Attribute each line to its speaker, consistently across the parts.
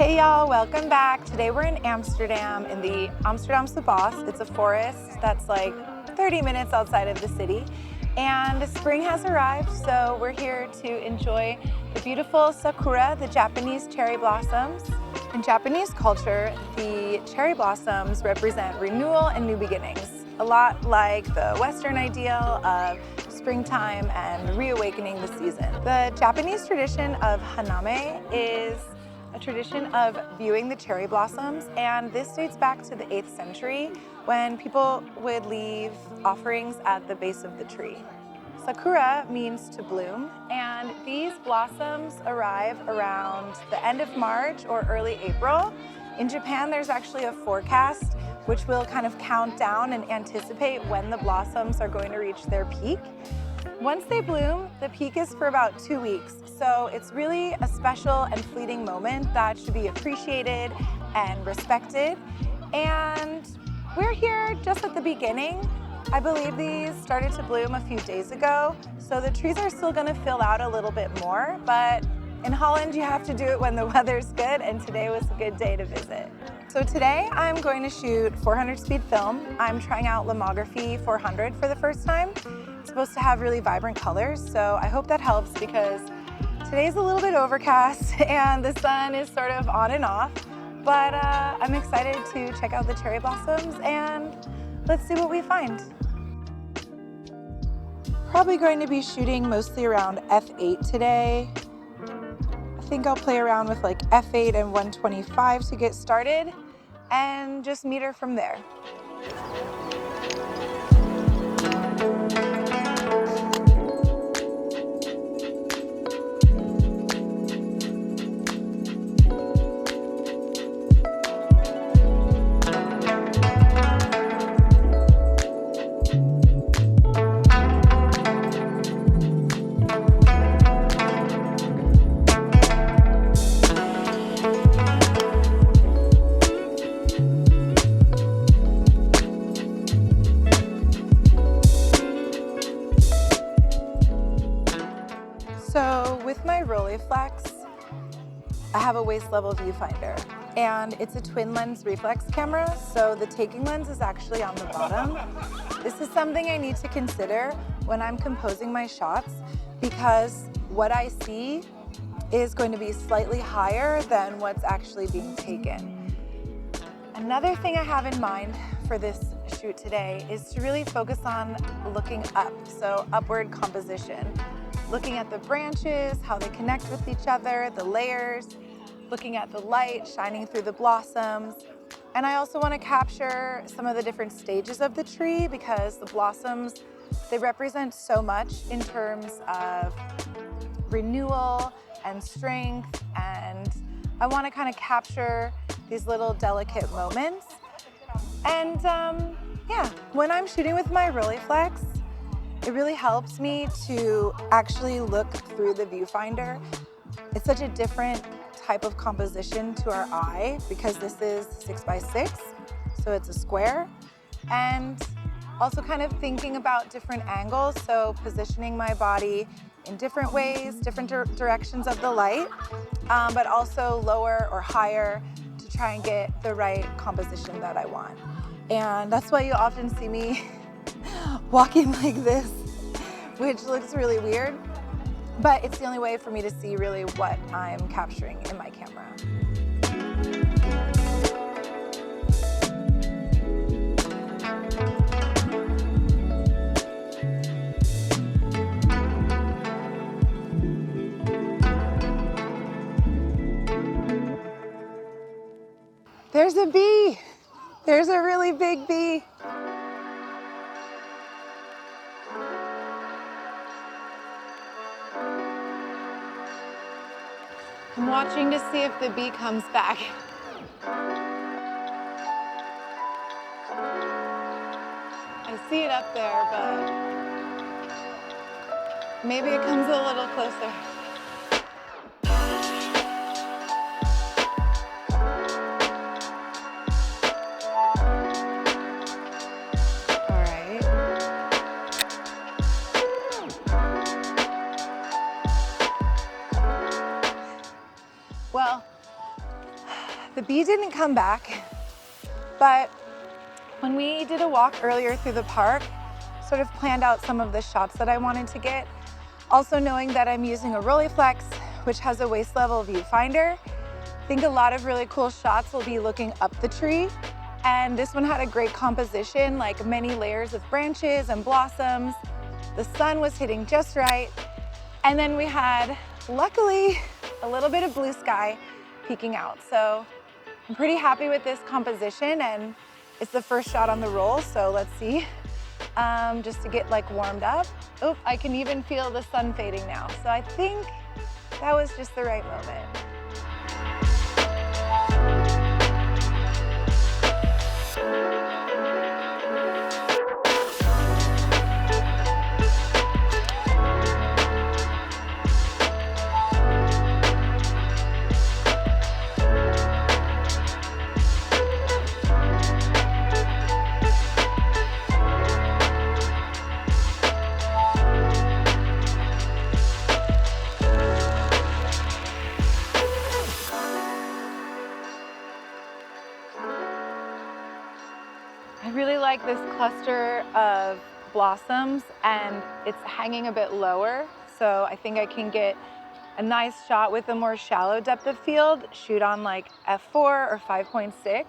Speaker 1: Hey y'all, welcome back. Today we're in Amsterdam in the Amsterdamse. It's a forest that's like 30 minutes outside of the city. And spring has arrived, so we're here to enjoy the beautiful Sakura, the Japanese cherry blossoms. In Japanese culture, the cherry blossoms represent renewal and new beginnings, a lot like the Western ideal of springtime and reawakening the season. The Japanese tradition of hanami is a tradition of viewing the cherry blossoms, and this dates back to the 8th century when people would leave offerings at the base of the tree. Sakura means to bloom, and these blossoms arrive around the end of March or early April. In Japan, there's actually a forecast which will kind of count down and anticipate when the blossoms are going to reach their peak. Once they bloom, the peak is for about 2 weeks. So it's really a special and fleeting moment that should be appreciated and respected. And we're here just at the beginning. I believe these started to bloom a few days ago. So the trees are still gonna fill out a little bit more, but in Holland, you have to do it when the weather's good, and today was a good day to visit. So today I'm going to shoot 400 speed film. I'm trying out Lomography 400 for the first time. It's supposed to have really vibrant colors, so I hope that helps because today's a little bit overcast and the sun is sort of on and off, but I'm excited to check out the cherry blossoms and let's see what we find. Probably going to be shooting mostly around f8 today. I think I'll play around with like f8 and 125 to get started and just meter from there. So with my Rolleiflex, I have a waist level viewfinder, and it's a twin lens reflex camera, so the taking lens is actually on the bottom. This is something I need to consider when I'm composing my shots because what I see is going to be slightly higher than what's actually being taken. Another thing I have in mind for this shoot today is to really focus on looking up, so upward composition. Looking at the branches, how they connect with each other, the layers, looking at the light shining through the blossoms. And I also want to capture some of the different stages of the tree because the blossoms, they represent so much in terms of renewal and strength, and I want to kind of capture these little delicate moments. And yeah, when I'm shooting with my Rolleiflex, it really helps me to actually look through the viewfinder. It's such a different type of composition to our eye because this is 6x6, so it's a square. And also kind of thinking about different angles, so positioning my body in different ways, different directions of the light, but also lower or higher to try and get the right composition that I want. And that's why you often see me walking like this, which looks really weird, but it's the only way for me to see really what I'm capturing in my camera. There's a bee. There's a really big bee. I'm watching to see if the bee comes back. I see it up there, but maybe it comes a little closer. All right. Well, The bee didn't come back, but when we did a walk earlier through the park, sort of planned out some of the shots that I wanted to get. Also knowing that I'm using a Rolleiflex, which has a waist level viewfinder. I think a lot of really cool shots will be looking up the tree. And this one had a great composition, like many layers of branches and blossoms. The sun was hitting just right. And then we had, luckily, a little bit of blue sky peeking out. So I'm pretty happy with this composition, and it's the first shot on the roll, so let's see. Just to get like warmed up. Oh, I can even feel the sun fading now. So I think that was just the right moment. I really like this cluster of blossoms, and it's hanging a bit lower, so I think I can get a nice shot with a more shallow depth of field, shoot on like f4 or 5.6.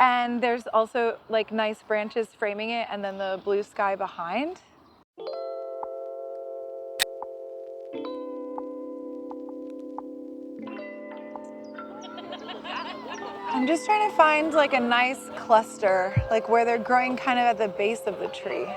Speaker 1: And there's also like nice branches framing it and then the blue sky behind. I'm just trying to find like a nice cluster, like where they're growing kind of at the base of the tree.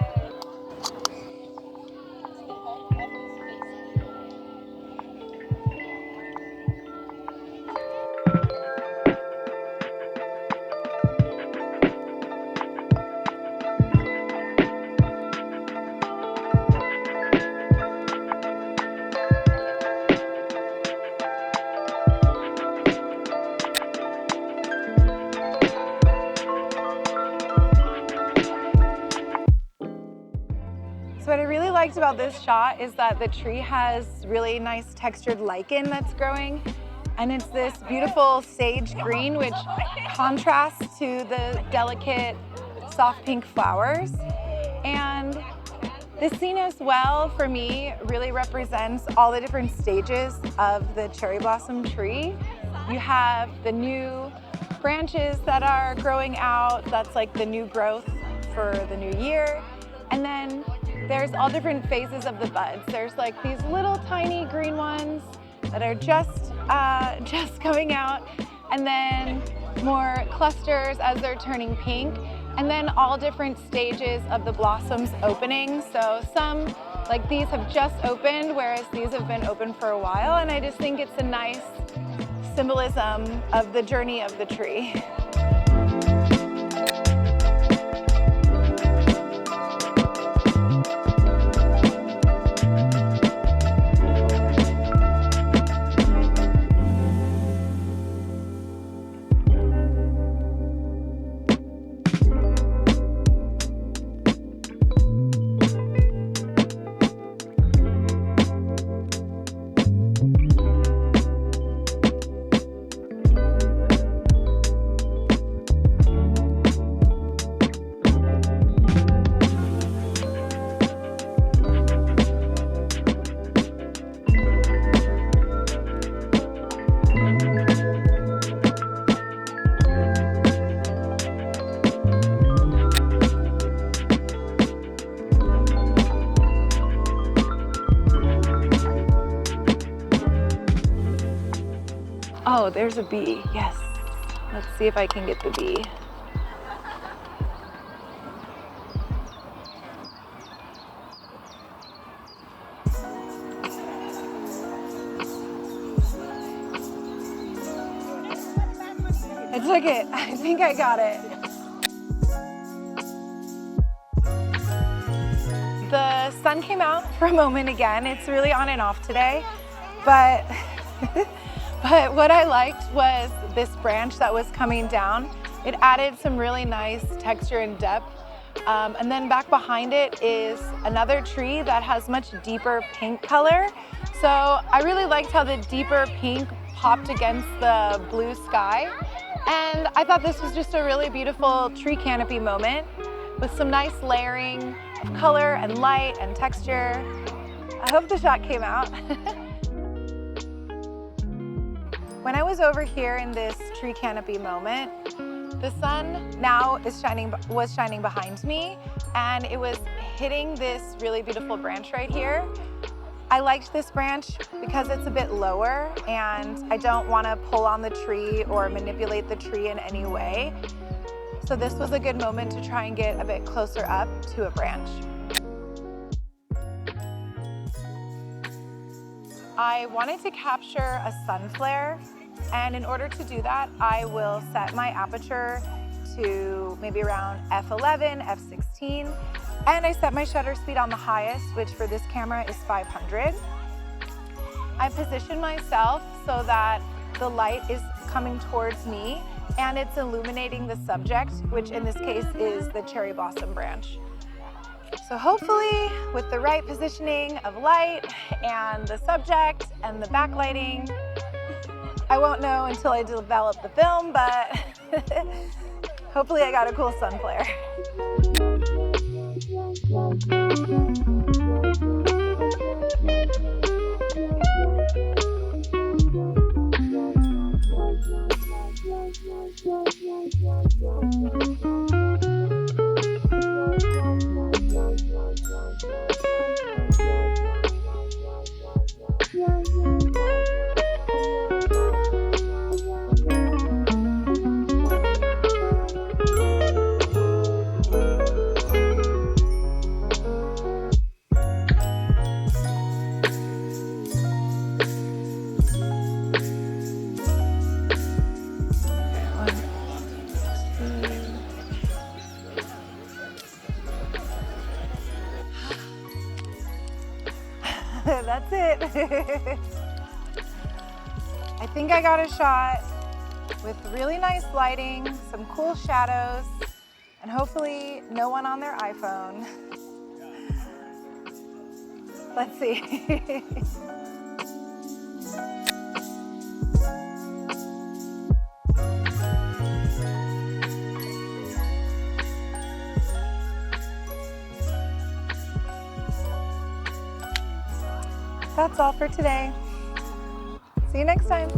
Speaker 1: So what I really liked about this shot is that the tree has really nice textured lichen that's growing, and it's this beautiful sage green which contrasts to the delicate soft pink flowers. And this scene as well, for me, really represents all the different stages of the cherry blossom tree. You have the new branches that are growing out, that's like the new growth for the new year. And then there's all different phases of the buds. There's like these little tiny green ones that are just coming out, and then more clusters as they're turning pink, and then all different stages of the blossoms opening. So some, like these, have just opened, whereas these have been open for a while, and I just think it's a nice symbolism of the journey of the tree. Oh, there's a bee, yes. Let's see if I can get the bee. I took it, I think I got it. The sun came out for a moment again. It's really on and off today, but But what I liked was this branch that was coming down. It added some really nice texture and depth. And then back behind it is another tree that has much deeper pink color. So I really liked how the deeper pink popped against the blue sky. And I thought this was just a really beautiful tree canopy moment with some nice layering of color and light and texture. I hope the shot came out. When I was over here in this tree canopy moment, the sun now was shining behind me, and it was hitting this really beautiful branch right here. I liked this branch because it's a bit lower and I don't want to pull on the tree or manipulate the tree in any way. So this was a good moment to try and get a bit closer up to a branch. I wanted to capture a sun flare, and in order to do that, I will set my aperture to maybe around f11, f16, and I set my shutter speed on the highest, which for this camera is 500. I position myself so that the light is coming towards me and it's illuminating the subject, which in this case is the cherry blossom branch. So hopefully with the right positioning of light and the subject and the backlighting, I won't know until I develop the film, but hopefully I got a cool sun flare. That's it. I think I got a shot with really nice lighting, some cool shadows, and hopefully no one on their iPhone. Let's see. That's all for today. See you next time.